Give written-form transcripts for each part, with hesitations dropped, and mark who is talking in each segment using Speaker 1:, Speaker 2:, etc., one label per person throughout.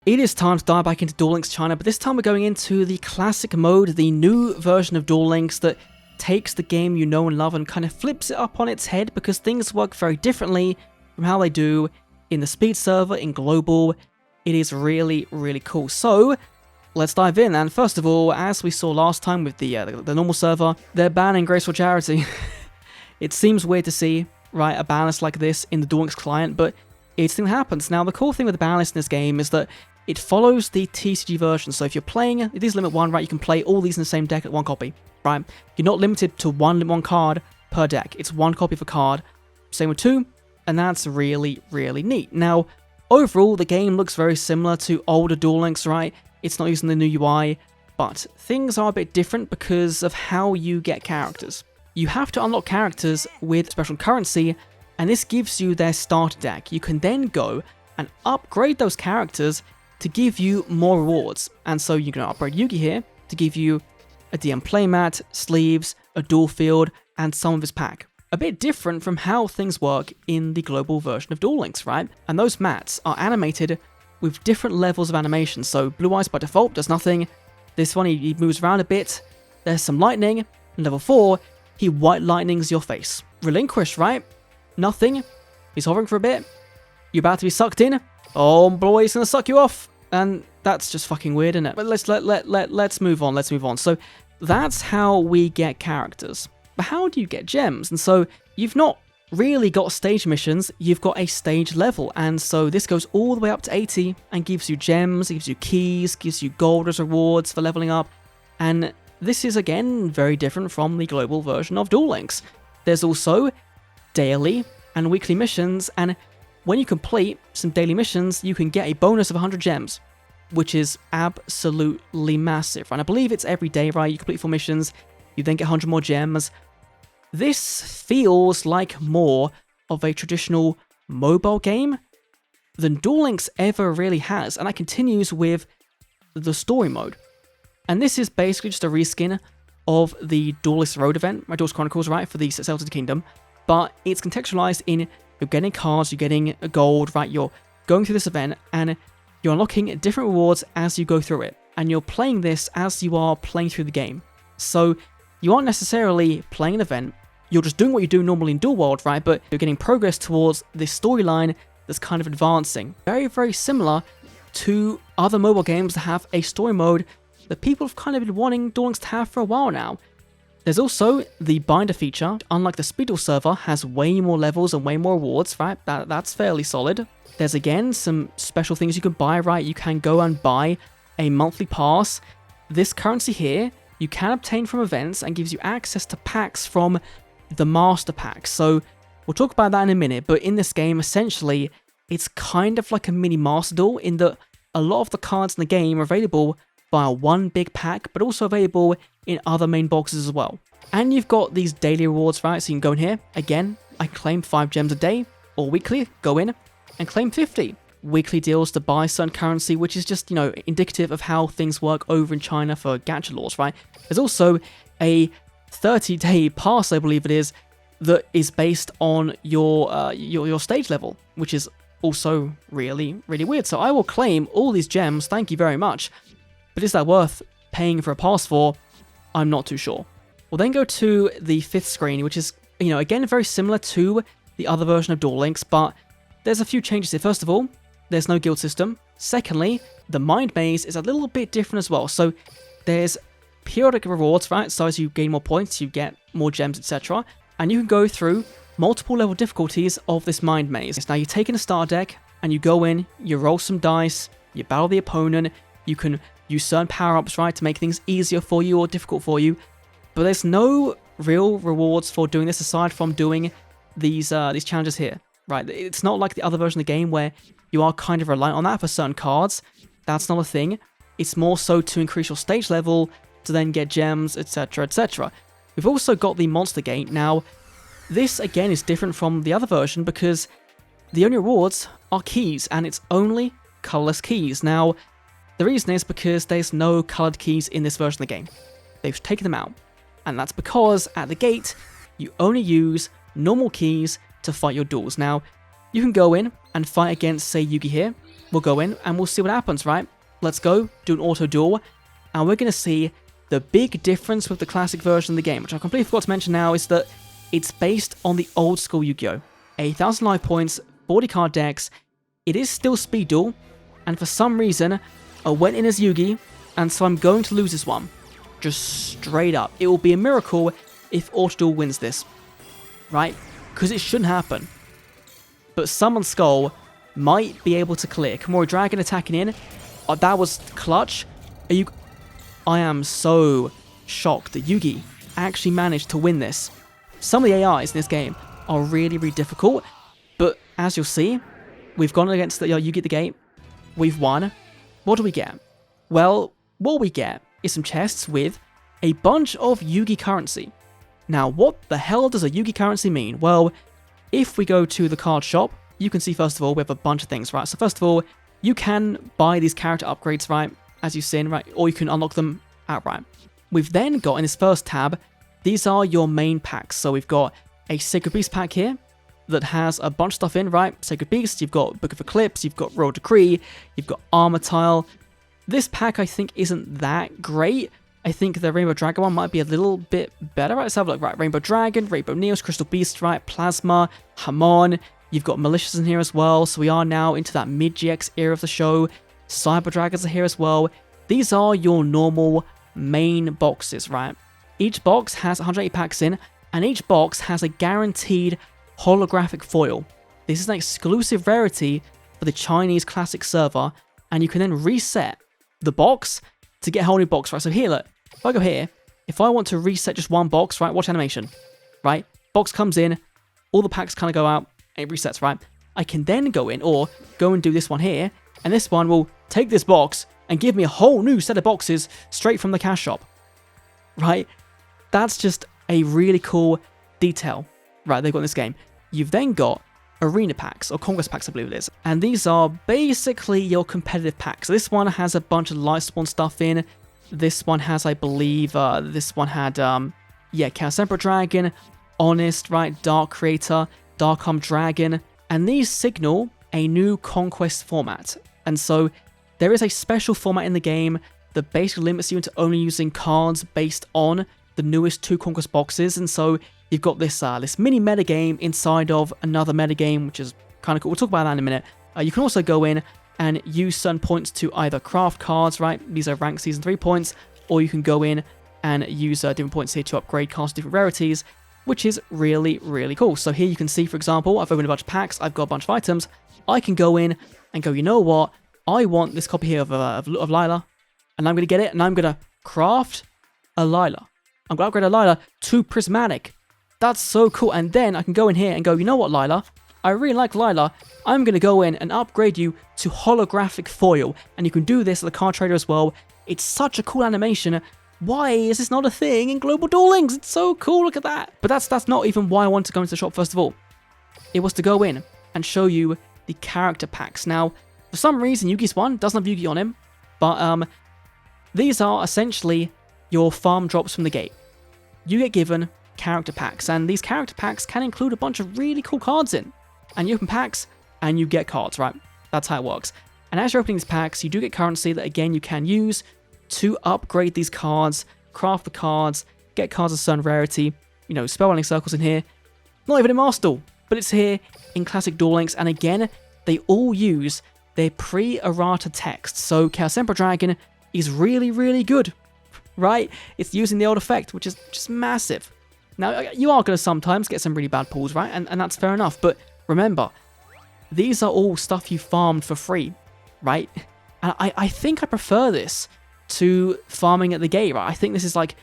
Speaker 1: It is time to dive back into Duel Links China, but this time we're going into the classic mode, the new version of Duel Links that takes the game you know and love and kind of flips it up on its head because things work very differently from how they do in the speed server, in global. It is really, really cool. So let's dive in. And first of all, as we saw last time with the normal server, they're banning Graceful Charity. It seems weird to see, right, a ban list like this in the Duel Links client, but it still happens. Now, the cool thing with the ban list in this game is that it follows the TCG version. So if you're playing, it is limit 1, right, you can play all these in the same deck at one copy, right? You're not limited to one card per deck. It's one copy of a card. Same with 2, and that's really, really neat. Now, overall, the game looks very similar to older Duel Links, right? It's not using the new UI, but things are a bit different because of how you get characters. You have to unlock characters with special currency, and this gives you their starter deck. You can then go and upgrade those characters to give you more rewards. And so you can upgrade Yugi here to give you a DM playmat, sleeves, a duel field, and some of his pack. A bit different from how things work in the global version of Duel Links, right? And those mats are animated with different levels of animation. So Blue Eyes by default does nothing. This one, he moves around a bit. There's some lightning. And level 4, he white lightnings your face. Relinquish, right? Nothing. He's hovering for a bit. You're about to be sucked in. Oh boy, he's gonna suck you off. And that's just fucking weird, isn't it? But let's move on. Let's move on. So that's how we get characters. But how do you get gems? And so you've not really got stage missions. You've got a stage level, and so this goes all the way up to 80 and gives you gems, gives you keys, gives you gold as rewards for leveling up. And this is again very different from the global version of Duel Links. There's also daily and weekly missions, and when you complete some daily missions, you can get a bonus of 100 gems, which is absolutely massive. And I believe it's every day, right? You complete 4 missions, you then get 100 more gems. This feels like more of a traditional mobile game than Duel Links ever really has, and that continues with the story mode. And this is basically just a reskin of the Duelist Road event, my Duelist Chronicles, right, for the Celtic Kingdom, but it's contextualized in you're getting cards, you're getting gold, right? You're going through this event and you're unlocking different rewards as you go through it. And you're playing this as you are playing through the game. So you aren't necessarily playing an event, you're just doing what you do normally in Duel World, right? But you're getting progress towards this storyline that's kind of advancing. Very, very similar to other mobile games that have a story mode that people have kind of been wanting Duel Links to have for a while now. There's also the binder feature. Unlike the Speedle server, has way more levels and way more rewards, right? That's fairly solid. There's again some special things you can buy, right? You can go and buy a monthly pass. This currency here, you can obtain from events and gives you access to packs from the master pack. So we'll talk about that in a minute, but in this game, essentially, it's kind of like a mini master duel in that a lot of the cards in the game are available via one big pack, but also available in other main boxes as well. And you've got these daily rewards, right? So you can go in here, again, I can claim 5 gems a day, or weekly, go in and claim 50. Weekly deals to buy certain currency, which is just, you know, indicative of how things work over in China for gacha laws, right? There's also a 30-day pass, I believe it is, that is based on your stage level, which is also really, really weird. So I will claim all these gems, thank you very much. But is that worth paying for a pass for? I'm not too sure. We'll then go to the 5th screen, which is, you know, again, very similar to the other version of Duel Links, but there's a few changes here. First of all, there's no guild system. Secondly, the mind maze is a little bit different as well. So there's periodic rewards, right? So as you gain more points, you get more gems, etc. And you can go through multiple level difficulties of this mind maze. Now you take in a starter deck and you go in, you roll some dice, you battle the opponent, you can use certain power-ups, right, to make things easier for you or difficult for you. But there's no real rewards for doing this aside from doing these challenges here, right? It's not like the other version of the game where you are kind of reliant on that for certain cards. That's not a thing. It's more so to increase your stage level, to then get gems, etc, etc. We've also got the Monster Gate. Now, this again is different from the other version because the only rewards are keys, and it's only colorless keys. Now, the reason is because there's no colored keys in this version of the game. They've taken them out. And that's because at the gate, you only use normal keys to fight your duels. Now, you can go in and fight against, say, Yugi here, we'll go in and we'll see what happens, right? Let's go, do an auto duel, and we're going to see the big difference with the classic version of the game, which I completely forgot to mention now, is that it's based on the old school Yu-Gi-Oh! 1,000 life points, 40 card decks. It is still speed duel, and for some reason, I went in as Yugi, and so I'm going to lose this one. Just straight up. It will be a miracle if auto duel wins this, right? Because it shouldn't happen. But Summon Skull might be able to clear. Kamori Dragon attacking in. Oh, that was clutch. I am so shocked that Yugi actually managed to win this. Some of the AIs in this game are really, really difficult, but as you'll see, we've gone against the Yugi at the gate. We've won. What do we get? Well, what we get is some chests with a bunch of Yugi currency. Now, what the hell does a Yugi currency mean? Well, if we go to the card shop, you can see, first of all, we have a bunch of things, right? So first of all, you can buy these character upgrades, right, as you've seen, right, or you can unlock them outright. We've then got, in this first tab, these are your main packs. So we've got a Sacred Beast pack here that has a bunch of stuff in, right? Sacred Beast, you've got Book of Eclipse, you've got Royal Decree, you've got Armor Tile. This pack, I think, isn't that great. I think the Rainbow Dragon one might be a little bit better. Right, let's have a look. Right, Rainbow Dragon, Rainbow Neos, Crystal Beast, right, Plasma, Hamon. You've got Malicious in here as well, so we are now into that mid-GX era of the show. Cyber Dragons are here as well. These are your normal main boxes, right? Each box has 180 packs in, and each box has a guaranteed holographic foil. This is an exclusive rarity for the Chinese Classic server, and you can then reset the box to get a whole new box, right? So here, look, if I go here, if I want to reset just one box, right, watch animation, right? Box comes in, all the packs kind of go out, and it resets, right? I can then go in, or go and do this one here, and this one will take this box and give me a whole new set of boxes straight from the cash shop, right? That's just a really cool detail, right, they've got in this game. You've then got arena packs, or conquest packs, I believe it is. And these are basically your competitive packs. So this one has a bunch of Lightspawn stuff in. This one has, I believe, this one had, Chaos Emperor Dragon, Honest, right, Dark Creator, Dark Arm Dragon. And these signal a new conquest format. And so there is a special format in the game that basically limits you into only using cards based on the newest 2 conquest boxes. And so you've got this this mini metagame inside of another metagame, which is kind of cool. We'll talk about that in a minute. You can also go in and use certain points to either craft cards, right? These are ranked Season 3 points, or you can go in and use different points here to upgrade cards to different rarities, which is really, really cool. So here you can see, for example, I've opened a bunch of packs, I've got a bunch of items. I can go in and go, you know what? I want this copy here of Lila, and I'm going to get it, and I'm going to craft a Lila. I'm going to upgrade a Lila to Prismatic. That's so cool. And then I can go in here and go, you know what, Lila? I really like Lila. I'm going to go in and upgrade you to holographic foil. And you can do this at the card trader as well. It's such a cool animation. Why is this not a thing in Global Duel Links? It's so cool. Look at that. But that's not even why I wanted to go into the shop first of all. It was to go in and show you the character packs. Now, for some reason, Yugi's one doesn't have Yugi on him. But these are essentially your farm drops from the gate. You get given character packs, and these character packs can include a bunch of really cool cards in. And you open packs, and you get cards, right? That's how it works. And as you're opening these packs, you do get currency that, again, you can use to upgrade these cards, craft the cards, get cards of certain rarity, you know, spellbinding circles in here. Not even in Master Duel, but it's here in Classic Duel Links, and again, they all use their pre-errata text. So Chaos Emperor Dragon is really, really good, right? It's using the old effect, which is just massive. Now, you are going to sometimes get some really bad pulls, right? And that's fair enough. But remember, these are all stuff you farmed for free, right? And I think I prefer this to farming at the gate, right? I think this is like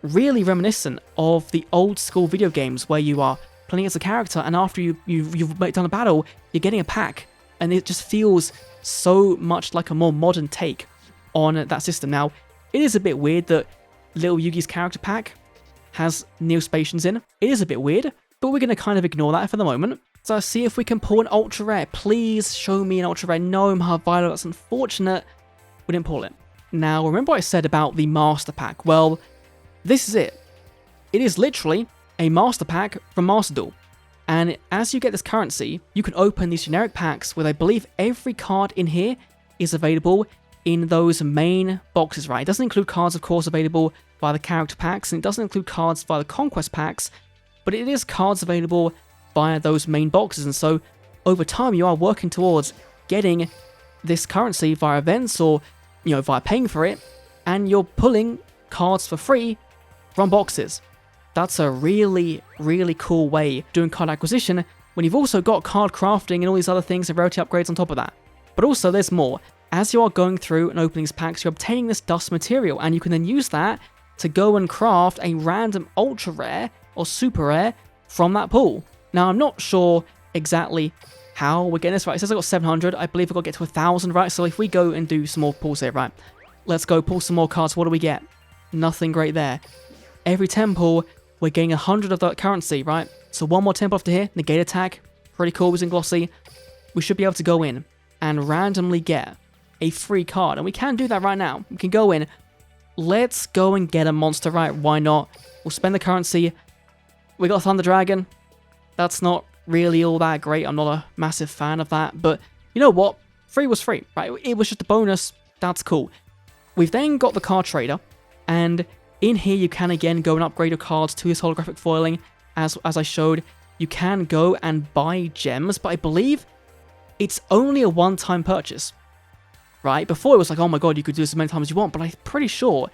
Speaker 1: really reminiscent of the old school video games where you are playing as a character, and after you've done a battle, you're getting a pack. And it just feels so much like a more modern take on that system. Now, it is a bit weird that Little Yugi's character pack has Neospatians in. It is a bit weird, but we're going to kind of ignore that for the moment. So let's see if we can pull an ultra rare. Please show me an ultra rare. No, Mahavilo, that's unfortunate. We didn't pull it. Now, remember what I said about the master pack? Well, this is it. It is literally a master pack from Master Duel. And as you get this currency, you can open these generic packs with, I believe, every card in here is available in those main boxes, right? It doesn't include cards, of course, available via the character packs, and it doesn't include cards via the conquest packs, but it is cards available via those main boxes. And so over time, you are working towards getting this currency via events or, via paying for it, and you're pulling cards for free from boxes. That's a really, really cool way of doing card acquisition when you've also got card crafting and all these other things and rarity upgrades on top of that. But also there's more. As you are going through and opening these packs, you're obtaining this dust material, and you can then use that to go and craft a random ultra rare or super rare from that pool. Now, I'm not sure exactly how we're getting this right. It says I got 700. I believe I've got to get to 1,000, right? So if we go and do some more pulls here, right? Let's go pull some more cards. What do we get? Nothing great there. Every 10 pull, we're getting 100 of that currency, right? So one more tempo after here. Negate attack. Pretty cool using glossy. We should be able to go in and randomly get a free card. And we can do that right now. We can go in. Let's go and get a monster, right? Why not? We'll spend the currency. We got Thunder Dragon. That's not really all that great. I'm not a massive fan of that. But you know what? Free was free, right? It was just a bonus. That's cool. We've then got the card trader. And in here, you can again go and upgrade your cards to this holographic foiling. As I showed, you can go and buy gems. But I believe it's only a one-time purchase, right? Before it was like, oh my god, you could do this as many times as you want. But I'm pretty sure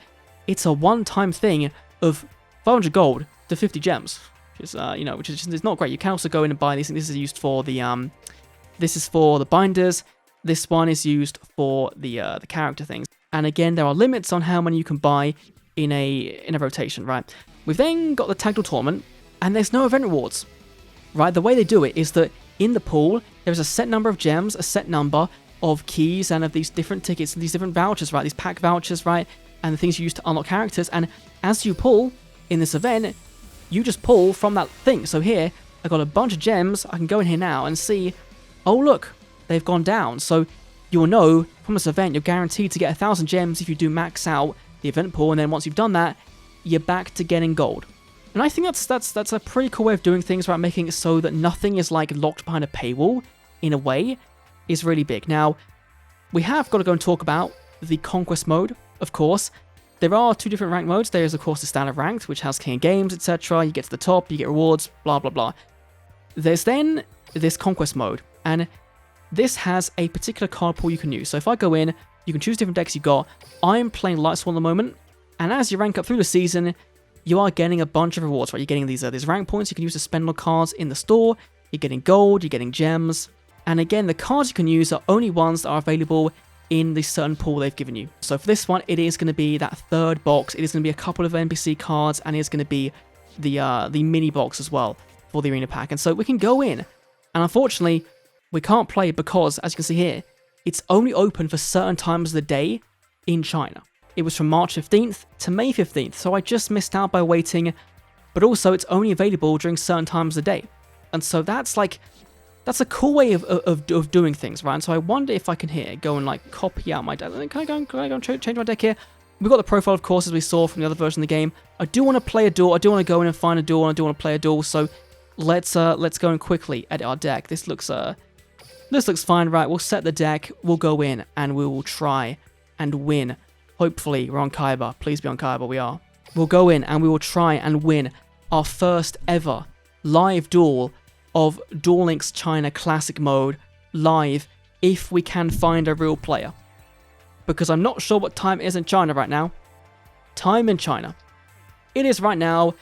Speaker 1: it's a one-time thing of 500 gold to 50 gems. Which is, which is just, it's not great. You can also go in and buy these. This is used for the this is for the binders. This one is used for the character things. And again, there are limits on how many you can buy in a rotation, right? We've then got the Tag Duel tournament, and there's no event rewards, right? The way they do it is that in the pool, there's a set number of gems, a set number of keys, and of these different tickets, and these different vouchers, right? These pack vouchers, right? And the things you use to unlock characters. And as you pull in this event, you just pull from that thing. So here, I got a bunch of gems. I can go in here now and see, oh look, they've gone down. So you will know from this event, you're guaranteed to get 1,000 gems if you do max out the event pool. And then once you've done that, you're back to getting gold. And I think that's a pretty cool way of doing things, right? Making it so that nothing is like locked behind a paywall in a way is really big. Now, we have got to go and talk about the conquest mode, of course. There are two different rank modes. There is, of course, the standard ranked, which has king of games, etc. You get to the top, you get rewards, blah, blah, blah. There's then this conquest mode, and this has a particular card pool you can use. So if I go in, you can choose different decks you've got. I'm playing Lightsworn at the moment, and as you rank up through the season, you are getting a bunch of rewards, right? You're getting these rank points you can use to spend on cards in the store. You're getting gold, you're getting gems. And again, the cards you can use are only ones that are available in the certain pool they've given you. So for this one, it is going to be that third box. It is going to be a couple of NPC cards, and it's going to be the mini box as well for the arena pack. And so we can go in, and unfortunately, we can't play because, as you can see here, it's only open for certain times of the day in China. It was from March 15th to May 15th, so I just missed out by waiting, but also it's only available during certain times of the day. And so that's a cool way of doing things, right? And so I wonder if I can here go and like copy out my deck. Can I go and change my deck here? We've got the profile, of course, as we saw from the other version of the game. I do want to play a duel. I do want to go in and find a duel, and I do want to play a duel. So let's go and quickly edit our deck. This looks fine, right? We'll set the deck. We'll go in and we will try and win. Hopefully, we're on Kaiba. Please be on Kaiba. We are. We'll go in and we will try and win our first ever live duel of Duel Links China Classic Mode live if we can find a real player. Because I'm not sure what time it is in China right now. Time in China. It is right now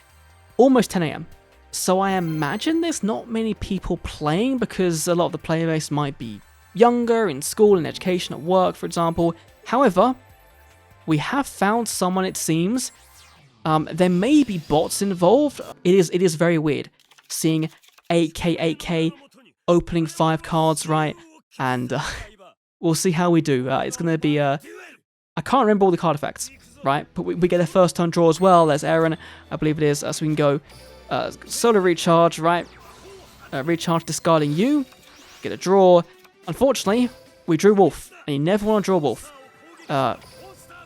Speaker 1: almost 10 AM. So I imagine there's not many people playing because a lot of the player base might be younger, in school, in education, at work, for example. However, we have found someone, it seems. There may be bots involved. It is very weird seeing 8k opening 5 cards, right? And we'll see how we do. It's going to be I can't remember all the card effects, right? But we get a first turn draw as well. There's Aaron, I believe it is. So we can go solar recharge, right? Recharge discarding you. Get a draw. Unfortunately, we drew Wolf, and you never want to draw Wolf.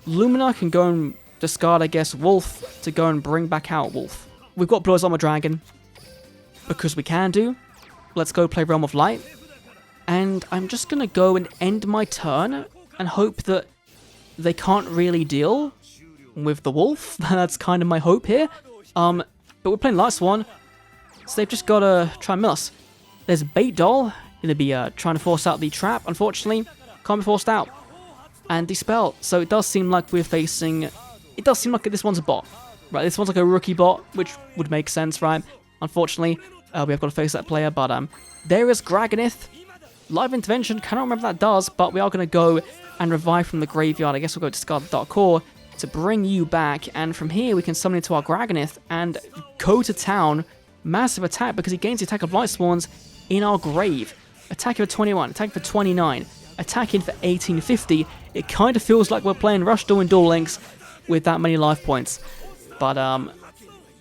Speaker 1: Lumina can go and discard, I guess, Wolf to go and bring back out Wolf. We've got Blue Eyes Armor Dragon. because we can do. Let's go play Realm of Light. And I'm just going to go and end my turn and hope that they can't really deal with the wolf. That's kind of my hope here. But we're playing Light Swan, so they've just got to try and mill us. There's Bait Doll, going to be trying to force out the trap. Unfortunately, can't be forced out. And Dispel. So it does seem like we're facing... It does seem like this one's a bot. Right, this one's like a rookie bot, which would make sense, right? Unfortunately, we have got to face that player, but there is Graganith. Live Intervention, cannot remember what that does, but we are going to go and revive from the graveyard. I guess we'll go discard the Dark Core to bring you back, and from here we can summon into our Graganith and go to town. Massive attack because he gains the attack of Light Swans in our grave. Attacking for 21, attacking for 29, attacking for 1850. It kind of feels like we're playing Rush Duel and Duel Links with that many life points. But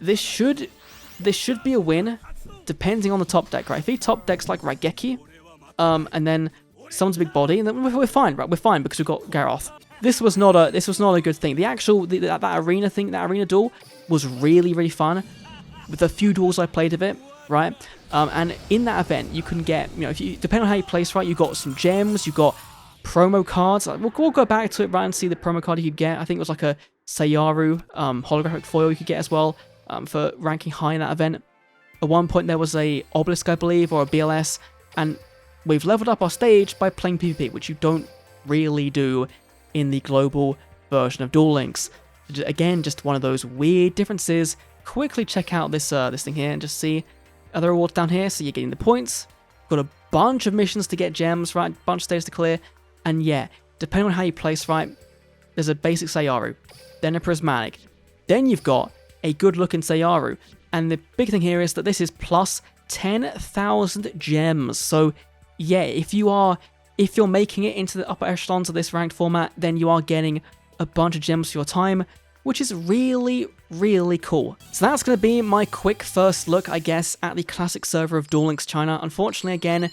Speaker 1: this should be a win, depending on the top deck, right? If he top decks like Raigeki, and then someone's a big body, and then we're fine, right? We're fine because we've got Garroth. This was not a good thing. The actual that arena thing, that arena duel, was really fun. With the few duels I played of it, right? And in that event, you can get, if you depending on how you place, right, you got some gems, you got promo cards. We'll go back to it, right, and see the promo card you could get. I think it was like a Sayaru holographic foil you could get as well for ranking high in that event. At one point there was a Obelisk, I believe, or a BLS, and we've leveled up our stage by playing PvP, which you don't really do in the global version of Duel Links. Again, just one of those weird differences. Quickly check out this thing here and just see other rewards down here. So you're getting the points, got a bunch of missions to get gems, right, bunch of stages to clear, and yeah, depending on how you place, right, there's a basic Sayaru, then a Prismatic, then you've got a good looking Sayaru, and the big thing here is that this is plus 10,000 gems. So yeah, if you're making it into the upper echelons of this ranked format, then you are getting a bunch of gems for your time, which is really cool. So that's going to be my quick first look, I guess, at the classic server of Duel Links China. Unfortunately, again,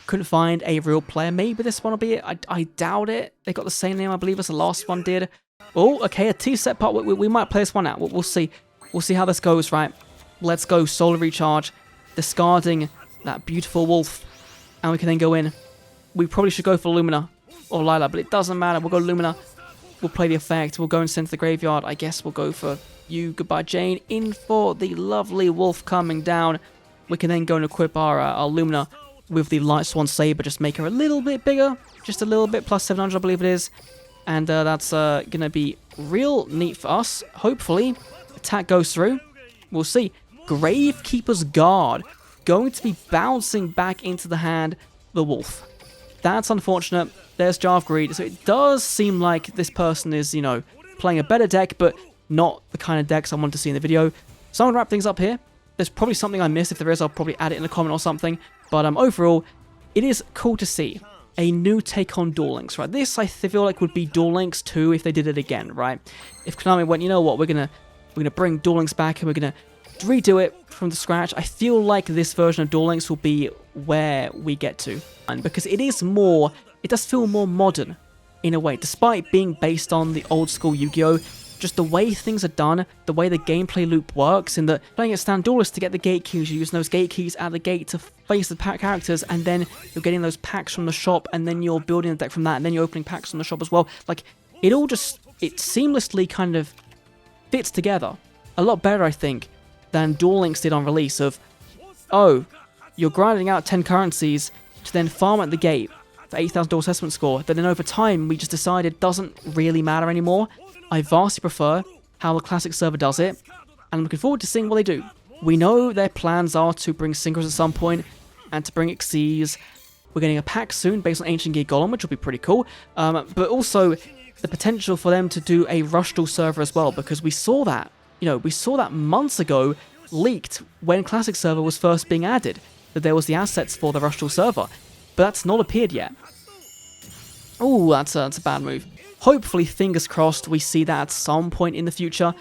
Speaker 1: couldn't find a real player. Maybe this one will be it. I doubt it. They got the same name, I believe, as the last one did. Oh, okay, a T-set part. We might play this one out. We'll see. We'll see how this goes, right? Let's go Solar Recharge, discarding that beautiful wolf, and we can then go in. We probably should go for Lumina or Lila, but it doesn't matter. We'll go Lumina. We'll play the effect. We'll go and send to the graveyard. I guess we'll go for you. Goodbye, Jane. In for the lovely wolf coming down. We can then go and equip our Lumina with the Light Swan Saber. Just make her a little bit bigger. Just a little bit. Plus 700, I believe it is. And that's going to be real neat for us. Hopefully, attack goes through. We'll see. Gravekeeper's Guard. Going to be bouncing back into the hand the wolf. That's unfortunate. There's Jar of Greed. So it does seem like this person is, playing a better deck, but not the kind of decks I want to see in the video. So I'm going to wrap things up here. There's probably something I missed. If there is, I'll probably add it in a comment or something. But overall, it is cool to see a new take on Duel Links, right? This, I feel like, would be Duel Links 2 if they did it again, right? If Konami went, you know what, we're gonna bring Duel Links back and we're gonna redo it from the scratch. I feel like this version of Duel Links will be where we get to, and because it does feel more modern in a way, despite being based on the old school Yu-Gi-Oh! Just the way things are done, the way the gameplay loop works, in that playing at Stand Duelist to get the gate keys, you're using those gate keys at the gate to face the pack characters, and then you're getting those packs from the shop, and then you're building the deck from that, and then you're opening packs from the shop as well. Like, it seamlessly kind of fits together a lot better, I think, than Duel Links did on release of, oh, you're grinding out 10 currencies to then farm at the gate for 8,000 duel assessment score, that then over time we just decided doesn't really matter anymore. I vastly prefer how the classic server does it, and I'm looking forward to seeing what they do. We know their plans are to bring Synchros at some point, and to bring Xyz. We're getting a pack soon based on Ancient Gear Golem, which will be pretty cool, but also the potential for them to do a Rush Duel server as well, because we saw that, months ago, leaked when Classic Server was first being added, that there was the assets for the Rush Duel server, but that's not appeared yet. Oh, that's a bad move. Hopefully, fingers crossed, we see that at some point in the future.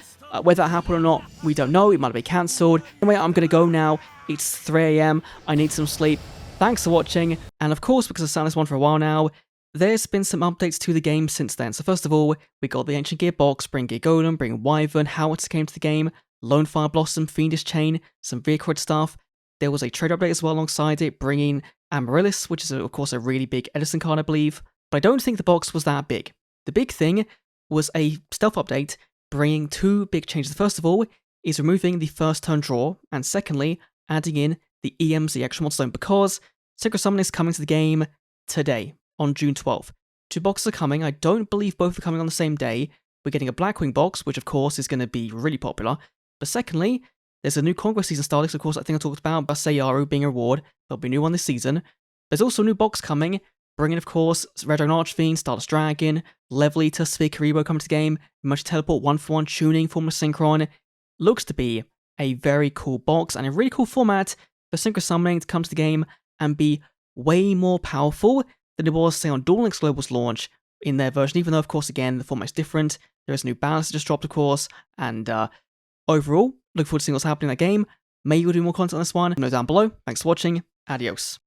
Speaker 1: Whether that happened or not, we don't know. It might be cancelled. Anyway, I'm going to go now. It's 3 AM. I need some sleep. Thanks for watching. And of course, because I've sound this one for a while now, there's been some updates to the game since then. So first of all, we got the Ancient Gear box, bring Gear Golem, bring Wyvern, Howitzer came to the game, Lone Fire Blossom, Fiendish Chain, some Recruit stuff. There was a trade update as well alongside it, bringing Amaryllis, which is of course a really big Edison card, I believe. But I don't think the box was that big. The big thing was a stealth update, bringing two big changes. First of all is removing the first turn draw, and secondly, adding in the EMZ extra mod stone, because Synchro Summon is coming to the game today, on June 12th. Two boxes are coming. I don't believe both are coming on the same day. We're getting a Blackwing box, which of course is going to be really popular. But secondly, there's a new Conquest season starting, so of course I think I talked about Basayaru being a reward. There'll be a new one this season. There's also a new box coming, bringing of course Red Dragon Archfiend, Stardust Dragon, Level Eater, Sphere Karibo coming to the game, Magic Teleport, 1-for-1 tuning, Form of Synchron. Looks to be a very cool box and a really cool format for Synchro Summoning to come to the game and be way more powerful than it was, say, on Duel Links Global's launch in their version, even though, of course, again, the format's different. There is a new balance that just dropped, of course, and overall, look forward to seeing what's happening in that game. Maybe we'll do more content on this one. Let me know down below. Thanks for watching. Adios.